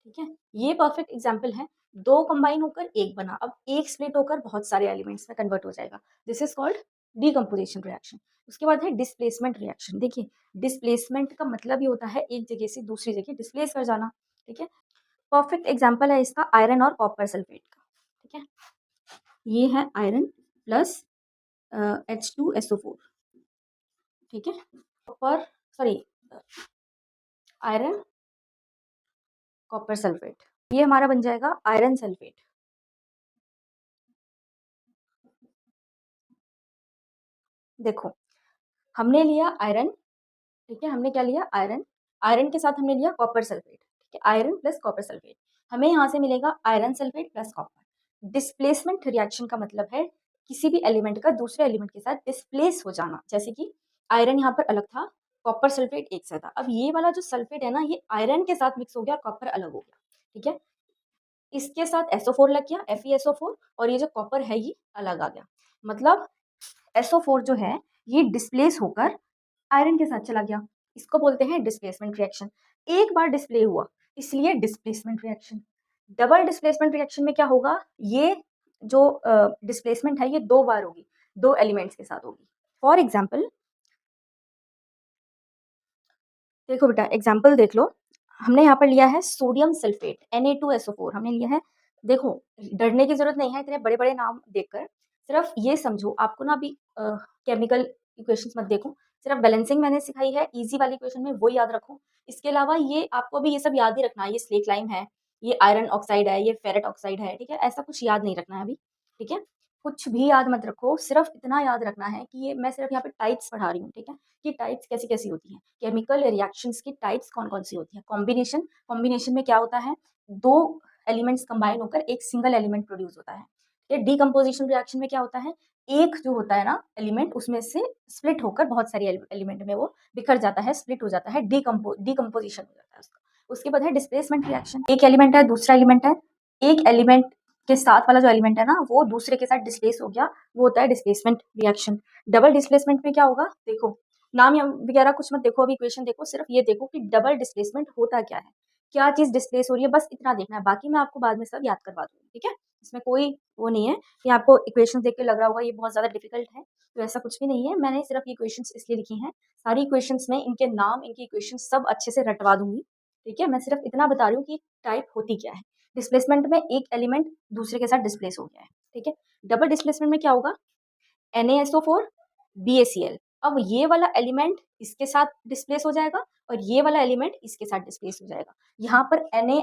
ठीक है। ये परफेक्ट एग्जाम्पल है, दो कंबाइन होकर एक बना, अब एक स्प्लिट होकर बहुत सारे एलिमेंट्स में कन्वर्ट हो जाएगा। This is called decomposition reaction. उसके बाद है डिस्प्लेसमेंट रिएक्शन। देखिए, डिस्प्लेसमेंट का मतलब ये होता है एक जगह से दूसरी जगह डिस्प्लेस कर जाना। ठीक है, परफेक्ट एग्जाम्पल है इसका आयरन और कॉपर सल्फेट का। ठीक है, ये है आयरन प्लस H2SO4। ठीक है, copper, sorry, iron copper sulphate, ये हमारा बन जाएगा आयरन सल्फेट। देखो, हमने लिया आयरन, ठीक है, हमने क्या लिया आयरन, आयरन के साथ हमने लिया कॉपर सल्फेट। ठीक है, आयरन प्लस कॉपर सल्फेट, हमें यहाँ से मिलेगा iron sulphate plus copper. Displacement reaction का मतलब है किसी भी एलिमेंट का दूसरे एलिमेंट के साथ डिस्प्लेस हो जाना। जैसे कि आयरन यहाँ पर अलग था, कॉपर सल्फेट एक साथ था, अब ये वाला जो सल्फेट है ना, ये आयरन के साथ मिक्स हो गया और कॉपर अलग हो गया। ठीक है, इसके साथ SO4 लग गया, FeSO4, और ये जो कॉपर है ये अलग आ गया। मतलब SO4 जो है ये डिस्प्लेस होकर आयरन के साथ चला गया, इसको बोलते हैं डिस्प्लेसमेंट रिएक्शन। एक बार डिस्प्ले हुआ इसलिए displacement reaction. Double displacement reaction में क्या होगा, ये जो डिस्प्लेसमेंट है ये दो बार होगी, दो एलिमेंट्स के साथ होगी। फॉर एग्जाम्पल, देखो बेटा एग्जाम्पल देख लो, हमने यहाँ पर लिया है सोडियम सल्फेट Na2SO4 हमने लिया है। देखो, डरने की जरूरत नहीं है इतने बड़े बड़े नाम देखकर, सिर्फ ये समझो, आपको ना अभी केमिकल इक्वेशंस मत देखो, सिर्फ बैलेंसिंग मैंने सिखाई है, इजी वाली इक्वेशन में वो याद रखो। इसके अलावा ये आपको भी ये सब याद ही रखना है, ये स्लेट लाइम है, ये आयरन ऑक्साइड है, ये फेरेट ऑक्साइड है। ठीक है, ऐसा कुछ याद नहीं रखना है अभी। ठीक है, कुछ भी याद मत रखो, सिर्फ इतना याद रखना है कि ये मैं सिर्फ यहाँ पे टाइप्स पढ़ा रही हूँ। ठीक है, कि टाइप्स कैसी कैसी होती हैं, केमिकल रिएक्शंस की टाइप्स कौन कौन सी होती है। कॉम्बिनेशन, कॉम्बिनेशन में क्या होता है, दो एलिमेंट्स कंबाइन होकर एक सिंगल एलिमेंट प्रोड्यूस होता है। ये डीकम्पोजिशन रिएक्शन में क्या होता है, एक जो होता है ना एलिमेंट, उसमें से स्प्लिट होकर बहुत सारी एलिमेंट में वो बिखर जाता है, स्प्लिट हो जाता है, डीकम्पोजिशन हो जाता है उसका। उसके बाद है डिस्प्लेसमेंट रिएक्शन, एक एलिमेंट है दूसरा एलिमेंट है, एक एलिमेंट के साथ वाला जो एलिमेंट है ना वो दूसरे के साथ डिस्प्लेस हो गया, वो होता है डिस्प्लेसमेंट रिएक्शन। डबल डिस्प्लेसमेंट में क्या होगा, देखो नाम या वगैरह कुछ मत देखो, अभी इक्वेशन देखो, सिर्फ ये देखो कि डबल डिस्प्लेसमेंट होता क्या है, क्या चीज डिस्प्लेस हो रही है, बस इतना देखना है, बाकी मैं आपको बाद में सब याद करवा दूंगी। ठीक है, इसमें कोई वो नहीं है कि आपको इक्वेशन देख के लग रहा होगा ये बहुत ज्यादा डिफिकल्ट है, तो ऐसा कुछ भी नहीं है। मैंने सिर्फ ये इक्वेशन इसलिए लिखी हैं, सारी इक्वेशंस में इनके नाम, इनकी इक्वेशन सब अच्छे से रटवा दूंगी। ठीक है, मैं सिर्फ इतना बता रही हूँ कि टाइप होती क्या है। डिस्प्लेसमेंट में एक एलिमेंट दूसरे के साथ डिस्प्लेस हो गया है। ठीक है, डबल डिस्प्लेसमेंट में क्या होगा, NaSO4 BaCl, अब ये वाला एलिमेंट इसके साथ डिस्प्लेस हो जाएगा और ये वाला एलिमेंट इसके साथ डिस्प्लेस हो जाएगा। यहाँ पर Na